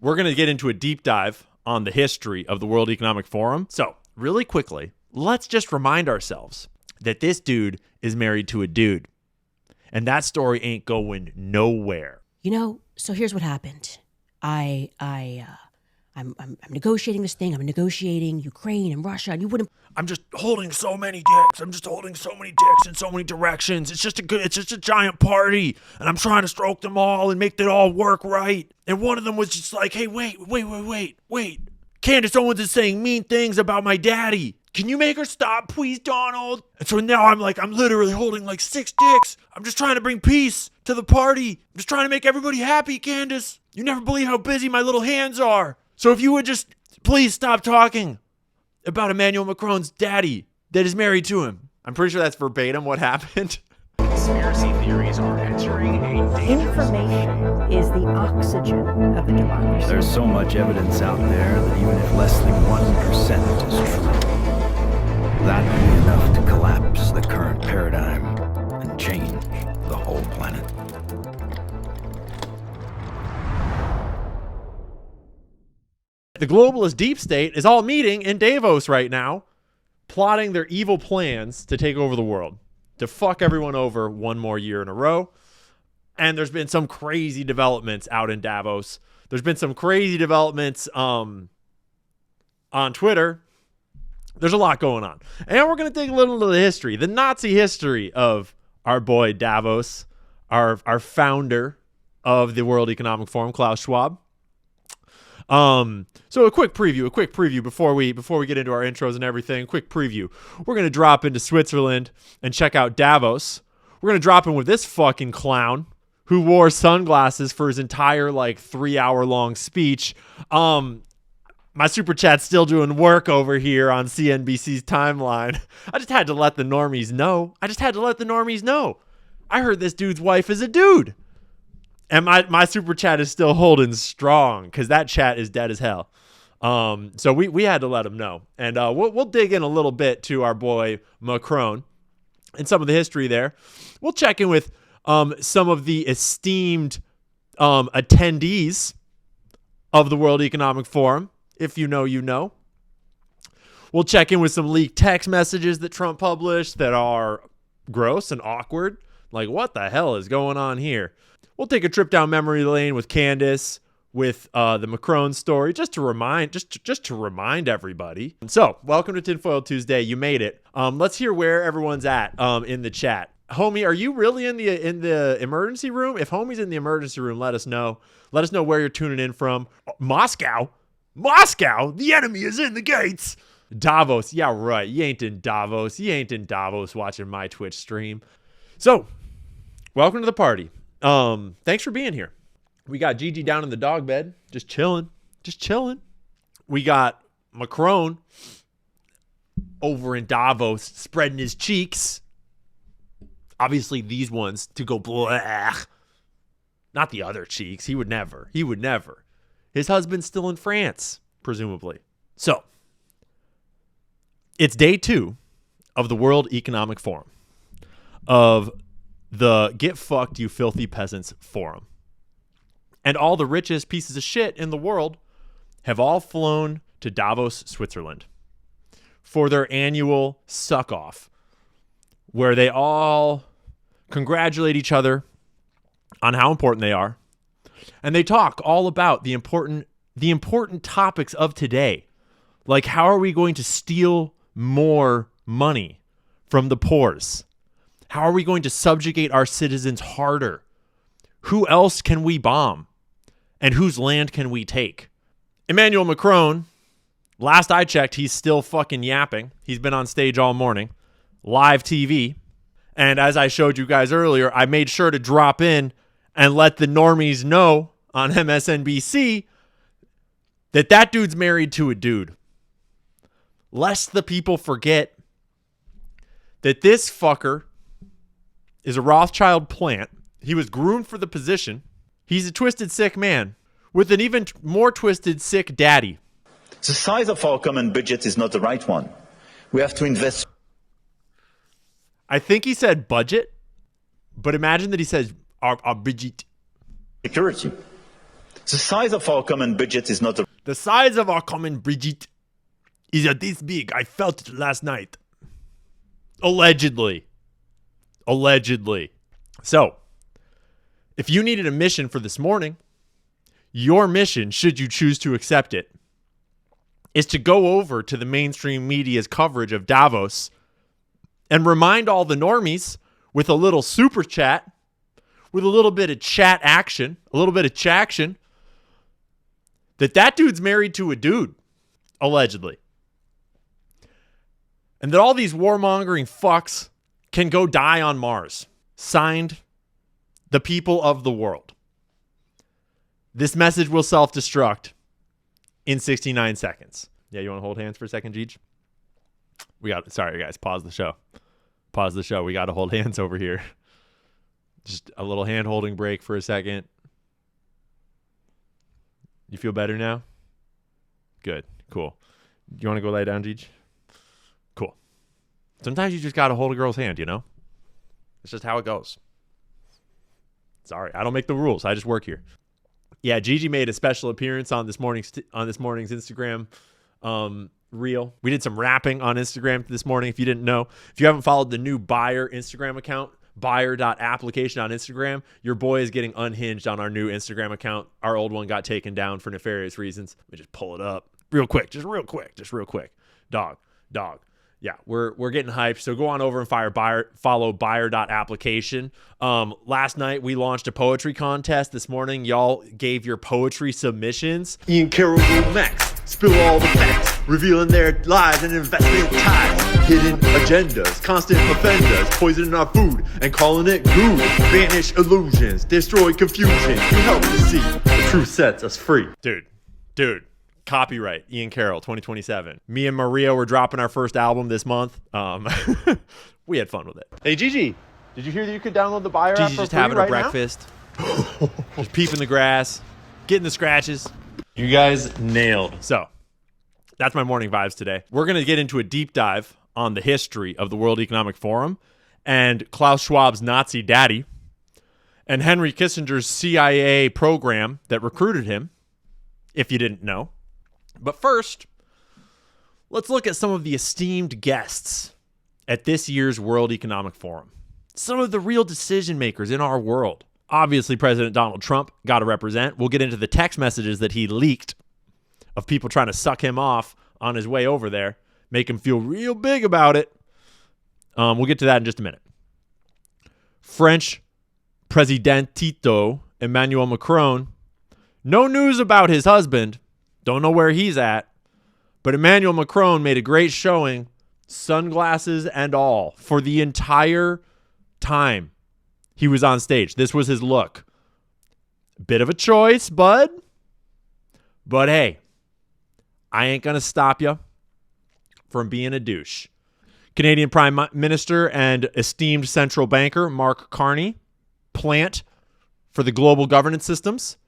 we're going to get into a deep dive on the history of the World Economic Forum. So, really quickly, let's just remind ourselves that this dude is married to a dude. And that story ain't going nowhere. You know, so here's what happened. I'm negotiating this thing. I'm negotiating Ukraine and Russia, and you wouldn't. I'm just holding so many dicks. I'm just holding so many dicks in so many directions. It's just a giant party, and I'm trying to stroke them all and make it all work right. And one of them was just like, hey, wait. Candace Owens is saying mean things about my daddy. Can you make her stop, please, Donald? And so now I'm literally holding like 6 dicks. I'm just trying to bring peace to the party. I'm just trying to make everybody happy, Candace. You never believe how busy my little hands are. So if you would just please stop talking about Emmanuel Macron's daddy that is married to him. I'm pretty sure that's verbatim what happened. Conspiracy theories are entering a dangerous... Information is the oxygen of the democracy. There's so much evidence out there that even if less than 1% is true, that would be enough to collapse the current paradigm and change the whole planet. The globalist deep state is all meeting in Davos right now, plotting their evil plans to take over the world, to fuck everyone over one more year in a row. And there's been some crazy developments out in Davos. There's been some crazy developments on Twitter. There's a lot going on. And we're going to dig a little into the history, the Nazi history of our boy Davos, our founder of the World Economic Forum, Klaus Schwab. So a quick preview before we get into our intros and everything. Quick preview. We're going to drop into Switzerland and check out Davos. We're going to drop in with this fucking clown who wore sunglasses for his entire 3-hour long speech. My super chat's still doing work over here on CNBC's timeline. I just had to let the normies know. I heard this dude's wife is a dude. And my super chat is still holding strong because that chat is dead as hell. So we had to let him know. And we'll dig in a little bit to our boy Macron and some of the history there. We'll check in with some of the esteemed attendees of the World Economic Forum. If you know, you know. We'll check in with some leaked text messages that Trump published that are gross and awkward. Like, what the hell is going on here? We'll take a trip down memory lane with Candace, with the Macron story, just to remind everybody. So, welcome to Tinfoil Tuesday. You made it. Let's hear where everyone's at in the chat. Homie, are you really in the emergency room? If homie's in the emergency room, let us know. Let us know where you're tuning in from. Moscow, the enemy is in the gates. Davos, yeah, right. You ain't in Davos watching my Twitch stream. So, welcome to the party. Thanks for being here. We got Gigi down in the dog bed, just chilling. We got Macron over in Davos, spreading his cheeks. Obviously, these ones to go blah. Not the other cheeks. He would never. His husband's still in France, presumably. So, it's day 2 of the World Economic Forum, of the Get Fucked You Filthy Peasants Forum. And all the richest pieces of shit in the world have all flown to Davos, Switzerland for their annual suck-off, where they all congratulate each other on how important they are. And they talk all about the important topics of today. Like, how are we going to steal more money from the poors? How are we going to subjugate our citizens harder? Who else can we bomb? And whose land can we take? Emmanuel Macron, last I checked, he's still fucking yapping. He's been on stage all morning, live TV. And as I showed you guys earlier, I made sure to drop in and let the normies know on MSNBC that dude's married to a dude. Lest the people forget that this fucker is a Rothschild plant. He was groomed for the position. He's a twisted, sick man with an even more twisted, sick daddy. The size of our common budget is not the right one. We have to invest. I think he said budget, but imagine that he says our budget. Security. The size of our common budget is not a The size of our common budget is this big. I felt it last night. Allegedly. So, if you needed a mission for this morning, your mission, should you choose to accept it, is to go over to the mainstream media's coverage of Davos and remind all the normies with a little super chat, with a little bit of chat action, that dude's married to a dude, allegedly. And that all these warmongering fucks can go die on Mars. Signed, the people of the world. This message will self-destruct in 69 seconds. Yeah, you want to hold hands for a second, Jeej? Sorry, guys, pause the show. We got to hold hands over here. Just a little hand-holding break for a second. You feel better now? Good, cool. You want to go lay down, Jeej? Cool. Sometimes you just got to hold a girl's hand, you know? It's just how it goes. Sorry, I don't make the rules. I just work here. Yeah, Gigi made a special appearance on this morning's Instagram reel. We did some rapping on Instagram this morning, if you didn't know. If you haven't followed the new Buyer Instagram account, buyer.application on Instagram, your boy is getting unhinged on our new Instagram account. Our old one got taken down for nefarious reasons. Let me just pull it up real quick. Dog. Yeah, we're getting hyped. So go on over and follow buyer.application. Last night we launched a poetry contest. This morning y'all gave your poetry submissions. Ian Carroll will max, spill all the facts, revealing their lies and investment ties, hidden agendas, constant offenders, poisoning our food and calling it good. Banish illusions, destroy confusion. You help to see the truth sets us free. Dude. Copyright, Ian Carroll, 2027. Me and Maria were dropping our first album this month. We had fun with it. Hey, Gigi, did you hear that you could download the Buyer app Gigi's for just free having right a breakfast. Just peeping the grass, getting the scratches. You guys nailed. So, that's my morning vibes today. We're going to get into a deep dive on the history of the World Economic Forum and Klaus Schwab's Nazi daddy and Henry Kissinger's CIA program that recruited him, if you didn't know. But first, let's look at some of the esteemed guests at this year's World Economic Forum. Some of the real decision makers in our world. Obviously, President Donald Trump got to represent. We'll get into the text messages that he leaked of people trying to suck him off on his way over there, make him feel real big about it. We'll get to that in just a minute. French Presidentito Emmanuel Macron. No news about his husband. Don't know where he's at, but Emmanuel Macron made a great showing, sunglasses and all, for the entire time he was on stage. This was his look. Bit of a choice, bud. But hey, I ain't going to stop you from being a douche. Canadian Prime Minister and esteemed central banker Mark Carney, plant for the global governance systems.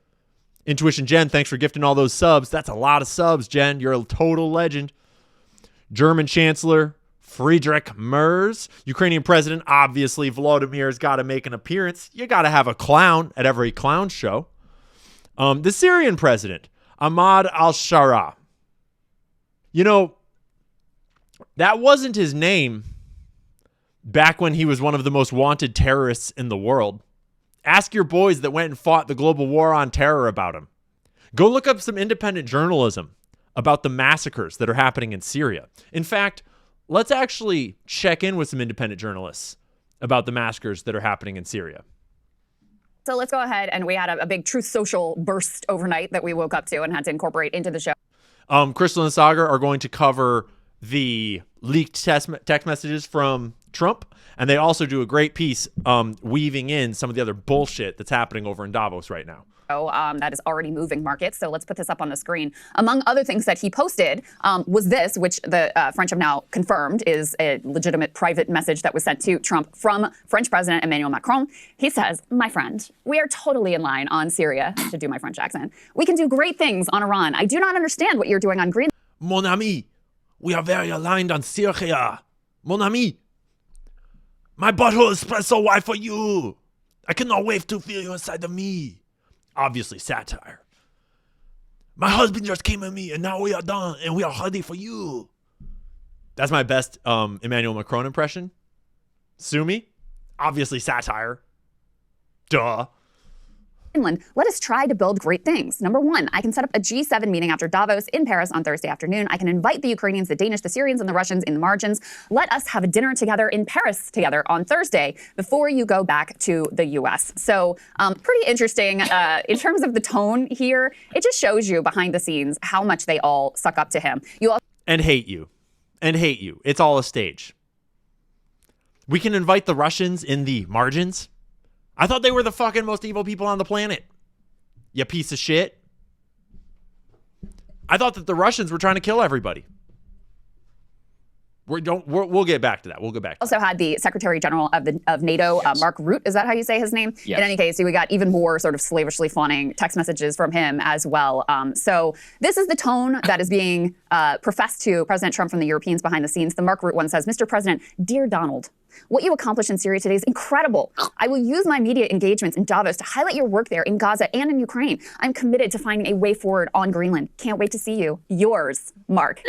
Intuition Jen, thanks for gifting all those subs. That's a lot of subs, Jen. You're a total legend. German Chancellor Friedrich Merz. Ukrainian President, obviously, Volodymir's got to make an appearance. You got to have a clown at every clown show. The Syrian President, Ahmad al-Shara. You know, that wasn't his name back when he was one of the most wanted terrorists in the world. Ask your boys that went and fought the global war on terror about him. Go look up some independent journalism about the massacres that are happening in Syria. In fact, let's actually check in with some independent journalists about the massacres that are happening in Syria. So let's go ahead, and we had a big Truth Social burst overnight that we woke up to and had to incorporate into the show. Crystal and Sagar are going to cover the leaked text messages from Trump, and they also do a great piece weaving in some of the other bullshit that's happening over in Davos right now. That is already moving markets. So let's put this up on the screen. Among other things that he posted was this, which the French have now confirmed is a legitimate private message that was sent to Trump from French President Emmanuel Macron. He says, "My friend, we are totally in line on Syria," to do my French accent. "We can do great things on Iran. I do not understand what you're doing on Greenland." Mon ami, we are very aligned on Syria. Mon ami, my butthole is spread so wide for you. I cannot wait to feel you inside of me. Obviously satire. My husband just came at me and now we are done and we are ready for you. That's my best Emmanuel Macron impression. Sue me. Obviously satire. Duh. Finland, let us try to build great things. Number one, I can set up a G7 meeting after Davos in Paris on Thursday afternoon. I can invite the Ukrainians, the Danish, the Syrians, and the Russians in the margins. Let us have a dinner together in Paris together on Thursday before you go back to the U.S. So pretty interesting in terms of the tone here. It just shows you behind the scenes how much they all suck up to him. And hate you. And hate you. It's all a stage. We can invite the Russians in the margins. I thought they were the fucking most evil people on the planet. You piece of shit. I thought that the Russians were trying to kill everybody. We'll get back to that. We'll go back. Also had the Secretary General of NATO, Yes. Mark Rutte. Is that how you say his name? Yes. In any case, we got even more sort of slavishly fawning text messages from him as well. So this is the tone that is being professed to President Trump from the Europeans behind the scenes. The Mark Rutte one says, Mr. President, dear Donald, what you accomplished in Syria today is incredible. I will use my media engagements in Davos to highlight your work there in Gaza and in Ukraine. I'm committed to finding a way forward on Greenland. Can't wait to see you. Yours, Mark.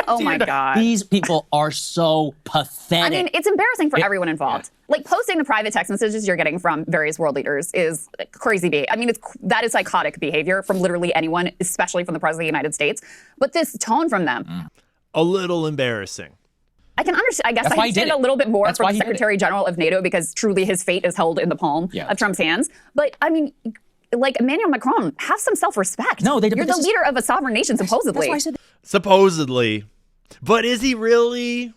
Oh my God. These people are so pathetic. I mean, it's embarrassing for everyone involved. Like posting the private text messages you're getting from various world leaders is crazy. That is psychotic behavior from literally anyone, especially from the President of the United States. But this tone from them. A little embarrassing. I can understand. I guess That's I why he understand did a little bit more That's from why the he did it. Secretary General of NATO because truly his fate is held in the palm of Trump's hands. But I mean, like Emmanuel Macron, have some self-respect. No, they- You're this the is- leader of a sovereign nation, supposedly. That's why I said Supposedly. But is he really?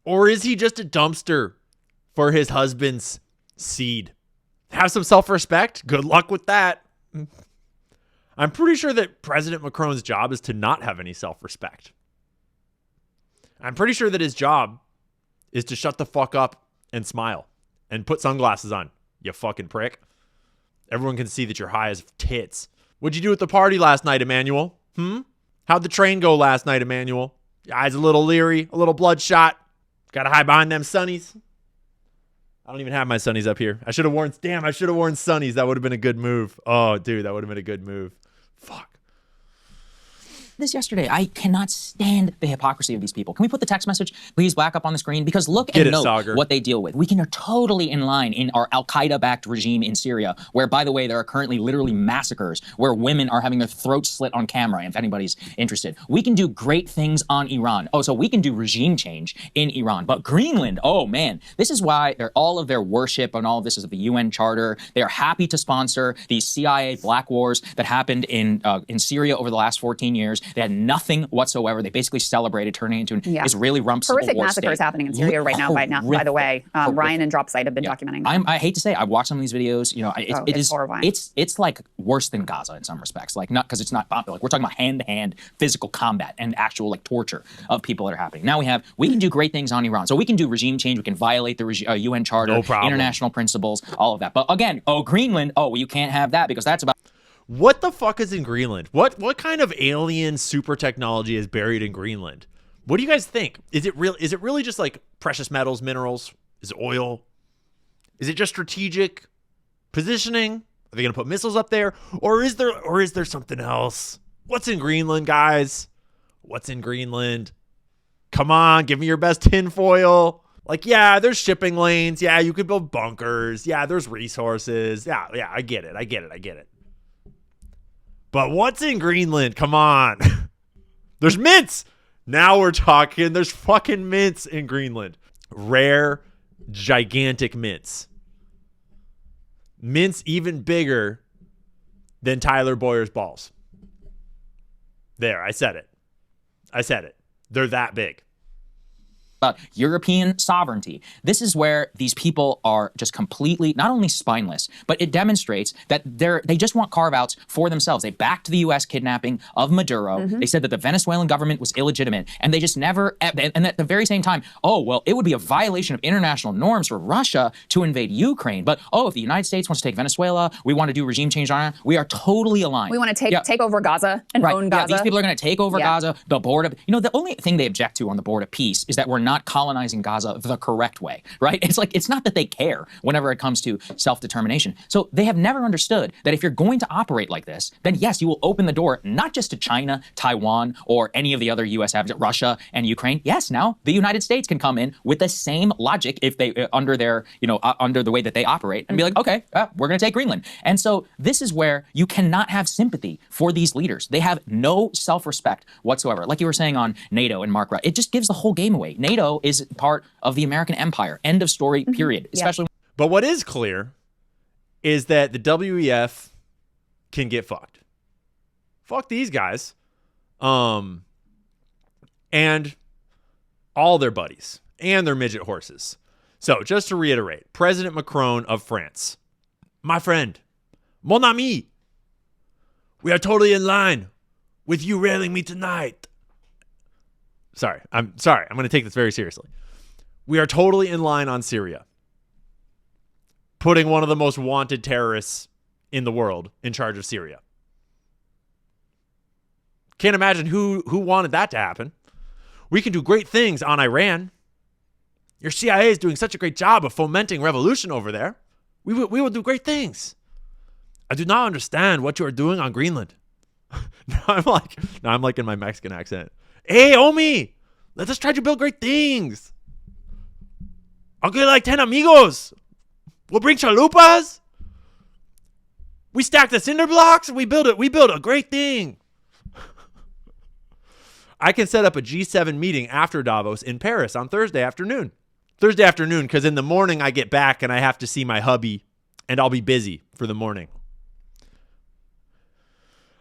Or is he just a dumpster for his husband's seed? Have some self-respect. Good luck with that. I'm pretty sure that President Macron's job is to not have any self-respect. I'm pretty sure that his job is to shut the fuck up and smile and put sunglasses on, you fucking prick. Everyone can see that you're high as tits. What'd you do at the party last night, Emmanuel? How'd the train go last night, Emmanuel? Your eyes a little leery, a little bloodshot. Gotta hide behind them sunnies. I don't even have my sunnies up here. I should have worn sunnies. That would have been a good move. Oh, dude, that would have been a good move. Fuck. this yesterday. I cannot stand the hypocrisy of these people. Can we put the text message, please, back up on the screen? Because look and note what they deal with. We are totally in line in our al-Qaeda-backed regime in Syria, where, by the way, there are currently literally massacres where women are having their throats slit on camera, if anybody's interested. We can do great things on Iran. Oh, so we can do regime change in Iran. But Greenland, oh, man, this is why all of their worship and all of this is of the UN Charter. They are happy to sponsor these CIA black wars that happened in Syria over the last 14 years. They had nothing whatsoever. They basically celebrated turning into an Israeli rump civil war horrific massacres state. happening in Syria right now. By the way, Ryan and Dropsite have been documenting that. I hate to say, I've watched some of these videos. You know, it is horrifying. It's like worse than Gaza in some respects. Like not because it's not like we're talking about hand-to-hand physical combat and actual like torture of people that are happening. Now we can do great things on Iran. So we can do regime change. We can violate the UN Charter, international principles, all of that. But again, Greenland. You can't have that because that's about. What the fuck is in Greenland? What kind of alien super technology is buried in Greenland? What do you guys think? Is it really just like precious metals, minerals? Is it oil? Is it just strategic positioning? Are they going to put missiles up there? Or is there something else? What's in Greenland, guys? What's in Greenland? Come on, give me your best tinfoil. Like, yeah, there's shipping lanes. Yeah, you could build bunkers. Yeah, there's resources. Yeah, I get it. But what's in Greenland? Come on. There's mints. Now we're talking. There's fucking mints in Greenland. Rare, gigantic mints. Mints even bigger than Tyler Boyer's balls. There, I said it. They're that big. About European sovereignty. This is where these people are just completely not only spineless, but it demonstrates that they just want carve-outs for themselves. They backed the U.S. kidnapping of Maduro. Mm-hmm. They said that the Venezuelan government was illegitimate, and they just never. And at the very same time, it would be a violation of international norms for Russia to invade Ukraine. But if the United States wants to take Venezuela, we want to do regime change on it. We are totally aligned. We want to take over Gaza and own Gaza. These people are going to take over Gaza. The board of the only thing they object to on the board of peace is that we're not colonizing Gaza the correct way, right? It's like, it's not that they care whenever it comes to self-determination. So they have never understood that if you're going to operate like this, then yes, you will open the door, not just to China, Taiwan, or any of the other U.S. Russia and Ukraine. Yes, now the United States can come in with the same logic if they, under their, under the way that they operate and be like, okay, we're going to take Greenland. And so this is where you cannot have sympathy for these leaders. They have no self-respect whatsoever. Like you were saying on NATO and Mark Rutte, it just gives the whole game away. NATO is part of the American empire. End of story, period. Especially. But what is clear is that the WEF can get fucked. Fuck these guys. And all their buddies and their midget horses. So just to reiterate, President Macron of France, my friend, mon ami, we are totally in line with you railing me tonight. I'm going to take this very seriously. We are totally in line on Syria. Putting one of the most wanted terrorists in the world in charge of Syria. Can't imagine who wanted that to happen. We can do great things on Iran. Your CIA is doing such a great job of fomenting revolution over there. We will do great things. I do not understand what you are doing on Greenland. Now I'm like in my Mexican accent. Hey, homie, let us try to build great things. I'll get like 10 amigos. We'll bring chalupas. We stack the cinder blocks and we build a great thing. I can set up a G7 meeting after Davos in Paris on Thursday afternoon. Because in the morning I get back and I have to see my hubby and I'll be busy for the morning.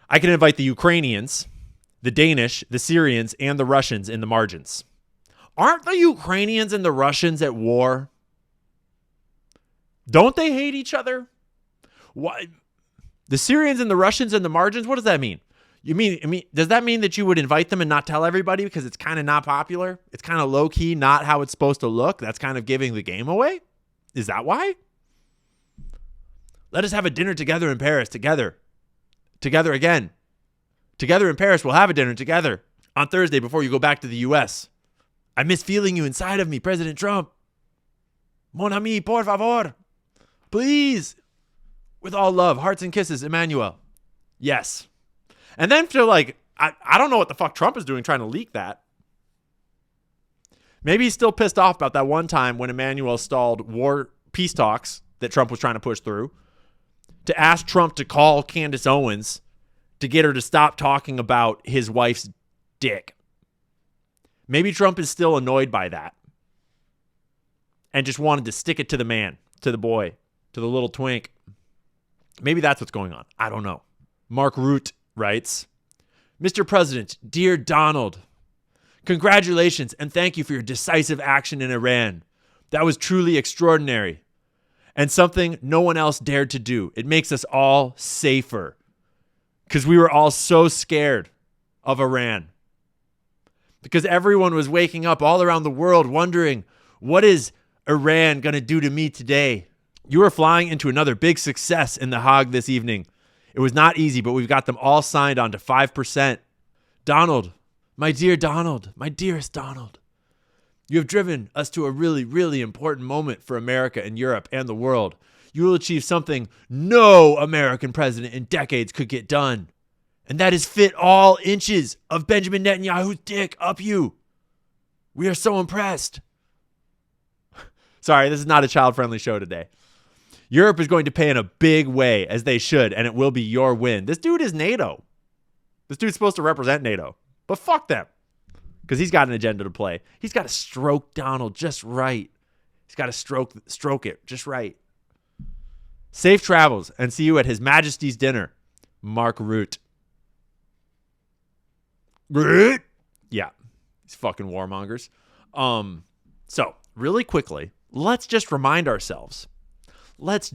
I can invite the Ukrainians, the Danish, the Syrians, and the Russians in the margins. Aren't the Ukrainians and the Russians at war? Don't they hate each other? Why? The Syrians and the Russians in the margins? What does that mean? Does that mean that you would invite them and not tell everybody because it's kind of not popular? It's kind of low-key, not how it's supposed to look? That's kind of giving the game away? Is that why? Let us have a dinner together in Paris, together again. Together in Paris, we'll have a dinner together on Thursday before you go back to the U.S. I miss feeling you inside of me, President Trump. Mon ami, por favor. Please. With all love, hearts and kisses, Emmanuel. Yes. And then feel like, I don't know what the fuck Trump is doing trying to leak that. Maybe he's still pissed off about that one time when Emmanuel stalled peace talks that Trump was trying to push through to ask Trump to call Candace Owens to get her to stop talking about his wife's dick. Maybe Trump is still annoyed by that and just wanted to stick it to the man, to the boy, to the little twink. Maybe that's what's going on. I don't know. Mark Rutte writes, Mr. President, dear Donald, congratulations and thank you for your decisive action in Iran. That was truly extraordinary and something no one else dared to do. It makes us all safer because we were all so scared of Iran. Because everyone was waking up all around the world wondering, what is Iran going to do to me today? You are flying into another big success in The Hague this evening. It was not easy, but we've got them all signed on to 5%. Donald, my dear Donald, my dearest Donald, you have driven us to a really, really important moment for America and Europe and the world. You will achieve something no American president in decades could get done. And that is fit all inches of Benjamin Netanyahu's dick up you. We are so impressed. Sorry, this is not a child-friendly show today. Europe is going to pay in a big way, as they should, and it will be your win. This dude is NATO. This dude's supposed to represent NATO. But fuck them. Because he's got an agenda to play. He's got to stroke Donald just right. He's got to stroke it just right. Safe travels, and see you at His Majesty's dinner. Mark Rutte. Rutte? Yeah. These fucking warmongers. So, really quickly, let's just remind ourselves that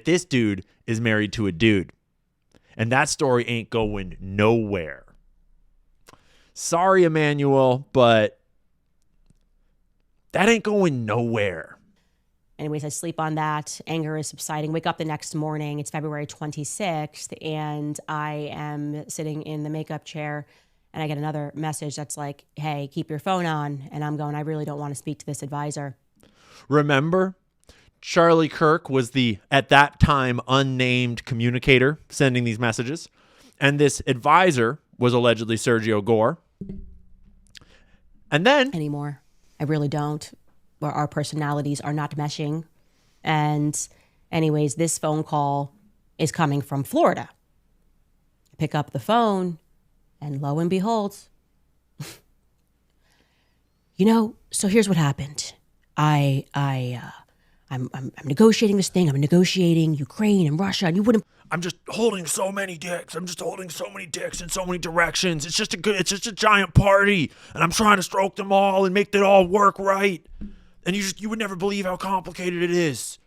this dude is married to a dude. And that story ain't going nowhere. Sorry, Emmanuel, but that ain't going nowhere. Anyways, I sleep on that. Anger is subsiding. Wake up the next morning. It's February 26th, and I am sitting in the makeup chair, And I get another message that's like, hey, keep your phone on. And I'm going, I really don't want to speak to this advisor. Remember, Charlie Kirk was the, at that time, unnamed communicator sending these messages. And this advisor was allegedly Sergio Gore. And then... anymore. I really don't. Our personalities are not meshing. And anyways, this phone call is coming from Florida. I pick up the phone, and lo and behold, so here's what happened. I'm negotiating this thing. I'm negotiating Ukraine and Russia, and you wouldn't. I'm just holding so many dicks. I'm just holding so many dicks in so many directions. It's just a giant party, and I'm trying to stroke them all and make it all work right. And you would never believe how complicated it is.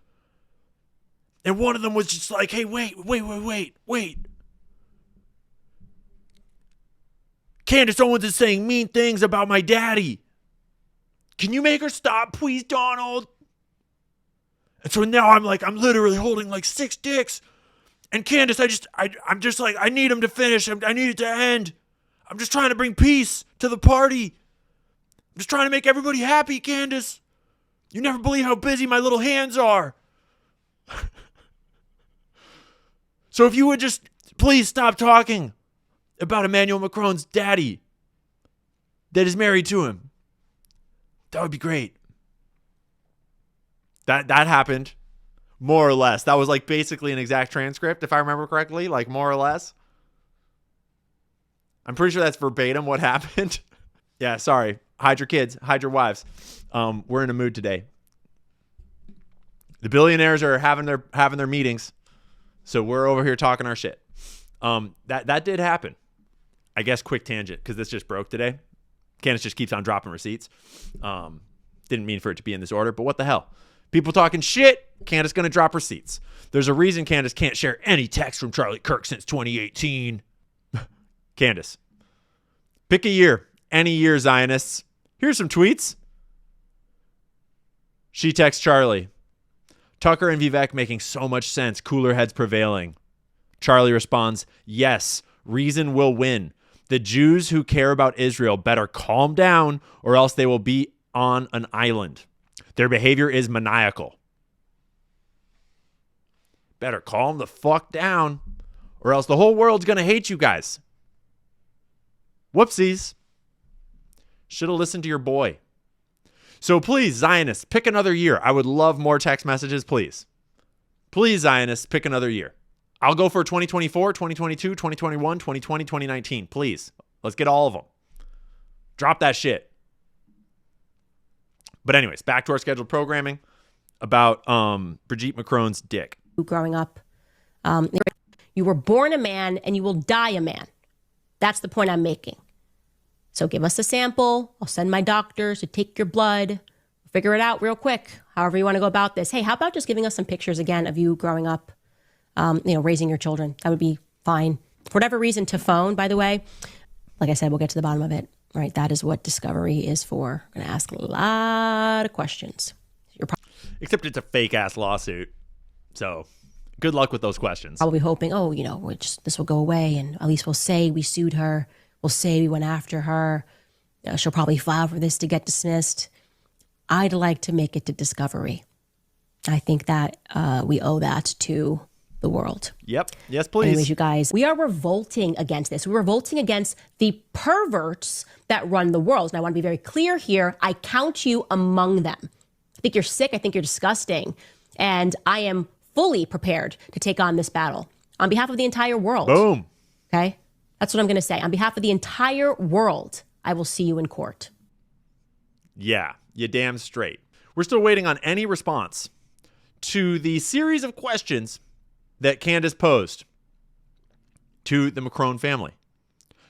And one of them was just like, hey, wait. Candace Owens is saying mean things about my daddy. Can you make her stop, please, Donald? And so now I'm literally holding like 6 dicks. And Candace, I'm just like, I need him to finish. I need it to end. I'm just trying to bring peace to the party. I'm just trying to make everybody happy, Candace. You never believe how busy my little hands are. So if you would just please stop talking about Emmanuel Macron's daddy that is married to him, that would be great. That happened, more or less. That was like basically an exact transcript, if I remember correctly, like more or less. I'm pretty sure that's verbatim what happened. Yeah, sorry. Hide your kids, hide your wives. We're in a mood today. The billionaires are having their meetings, so we're over here talking our shit. That did happen. I guess quick tangent, because this just broke today. Candace just keeps on dropping receipts. Didn't mean for it to be in this order, but what the hell? People talking shit, Candace going to drop receipts. There's a reason Candace can't share any text from Charlie Kirk since 2018. Candace, pick a year. Any year, Zionists. Here's some tweets. She texts Charlie. Tucker and Vivek making so much sense. Cooler heads prevailing. Charlie responds, yes, reason will win. The Jews who care about Israel better calm down or else they will be on an island. Their behavior is maniacal. Better calm the fuck down or else the whole world's going to hate you guys. Whoopsies. Should have listened to your boy. So please, Zionists, pick another year. I would love more text messages, please. Please, Zionists, pick another year. I'll go for 2024, 2022, 2021, 2020, 2019. Please. Let's get all of them. Drop that shit. But anyways, back to our scheduled programming about Brigitte Macron's dick. Growing up, you were born a man and you will die a man. That's the point I'm making. So give us a sample. I'll send my doctors to take your blood. Figure it out real quick, however you want to go about this. Hey, how about just giving us some pictures again of you growing up, raising your children? That would be fine. For whatever reason, to phone, by the way, like I said, we'll get to the bottom of it. Right? That is what Discovery is for. I'm going to ask a lot of questions. Except it's a fake-ass lawsuit. So good luck with those questions. Probably hoping, this will go away, and at least we'll say we sued her. We'll say we went after her. She'll probably file for this to get dismissed. I'd like to make it to Discovery. I think that we owe that to the world. Yep. Yes, please. Anyways, you guys, we are revolting against this. We're revolting against the perverts that run the world. And I want to be very clear here. I count you among them. I think you're sick. I think you're disgusting. And I am fully prepared to take on this battle on behalf of the entire world. Boom. Okay? That's what I'm going to say. On behalf of the entire world, I will see you in court. Yeah, you damn straight. We're still waiting on any response to the series of questions that Candace posed to the Macron family,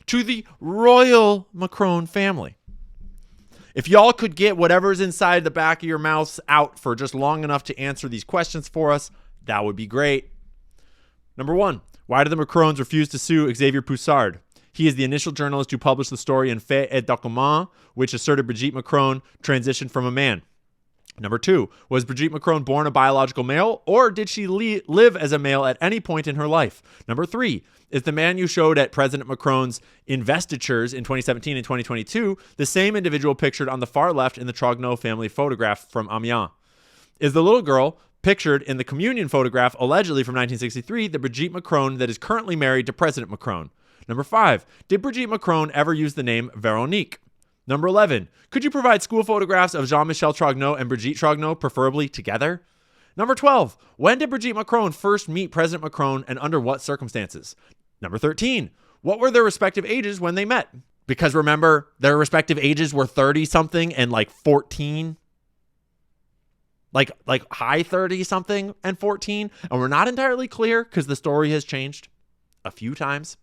to the royal Macron family. If y'all could get whatever's inside the back of your mouths out for just long enough to answer these questions for us, that would be great. Number one, why did the Macrons refuse to sue Xavier Poussard? He is the initial journalist who published the story in Fait et Document, which asserted Brigitte Macron transitioned from a man. Number 2, was Brigitte Macron born a biological male, or did she live as a male at any point in her life? Number 3, is the man you showed at President Macron's investitures in 2017 and 2022 the same individual pictured on the far left in the Trogneau family photograph from Amiens? Is the little girl pictured in the communion photograph allegedly from 1963 the Brigitte Macron that is currently married to President Macron? Number 5, did Brigitte Macron ever use the name Veronique? Number 11, could you provide school photographs of Jean-Michel Trogneau and Brigitte Trogneau, preferably together? Number 12, when did Brigitte Macron first meet President Macron and under what circumstances? Number 13, what were their respective ages when they met? Because remember, their respective ages were 30-something and like 14. Like high 30-something and 14. And we're not entirely clear because the story has changed a few times.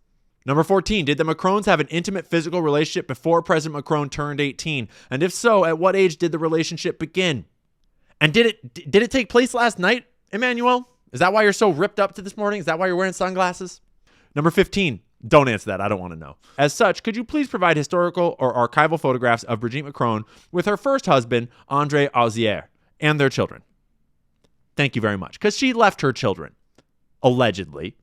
Number 14, did the Macrons have an intimate physical relationship before President Macron turned 18? And if so, at what age did the relationship begin? And did it take place last night, Emmanuel? Is that why you're so ripped up to this morning? Is that why you're wearing sunglasses? Number 15, don't answer that. I don't want to know. As such, could you please provide historical or archival photographs of Brigitte Macron with her first husband, André Auzière, and their children? Thank you very much. Because she left her children, allegedly,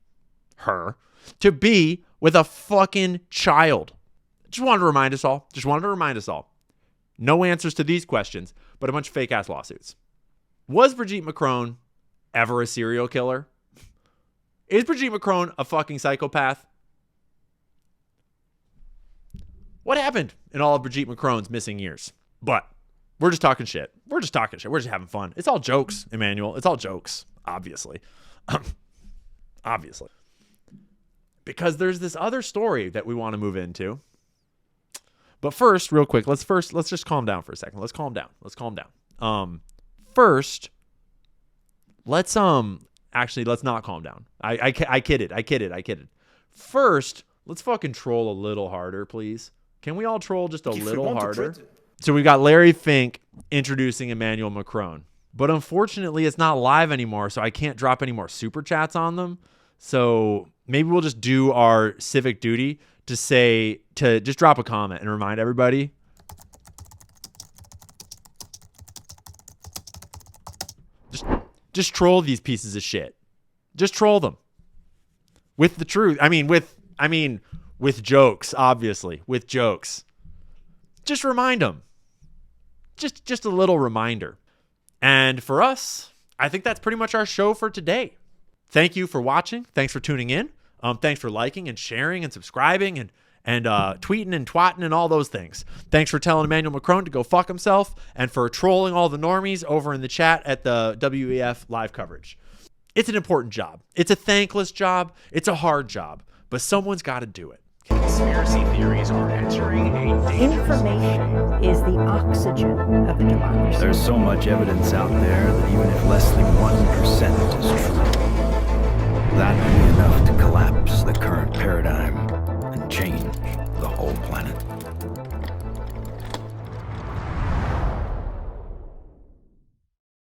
to be with a fucking child. Just wanted to remind us all. No answers to these questions, but a bunch of fake ass lawsuits. Was Brigitte Macron ever a serial killer? Is Brigitte Macron a fucking psychopath? What happened in all of Brigitte Macron's missing years? But we're just talking shit. We're just having fun. It's all jokes, Emmanuel. It's all jokes, obviously. Obviously. Because there's this other story that we want to move into. But first, real quick, let's just calm down for a second. Let's calm down. First, let's not calm down. I kidded. First, let's fucking troll a little harder, please. Can we all troll just a little harder? So we got Larry Fink introducing Emmanuel Macron. But unfortunately, it's not live anymore, so I can't drop any more super chats on them. So maybe we'll just do our civic duty to just drop a comment and remind everybody. Just troll these pieces of shit. Just troll them. With the truth. With jokes, obviously. With jokes. Just remind them. Just a little reminder. And for us, I think that's pretty much our show for today. Thank you for watching. Thanks for tuning in. Thanks for liking and sharing and subscribing and tweeting and twatting and all those things. Thanks for telling Emmanuel Macron to go fuck himself and for trolling all the normies over in the chat at the WEF live coverage. It's an important job. It's a thankless job. It's a hard job, but someone's got to do it. Conspiracy theories are entering a dangerous Information is the oxygen of the democracy. There's so much evidence out there that even if less than 1% is true, that would be enough to collapse the current paradigm and change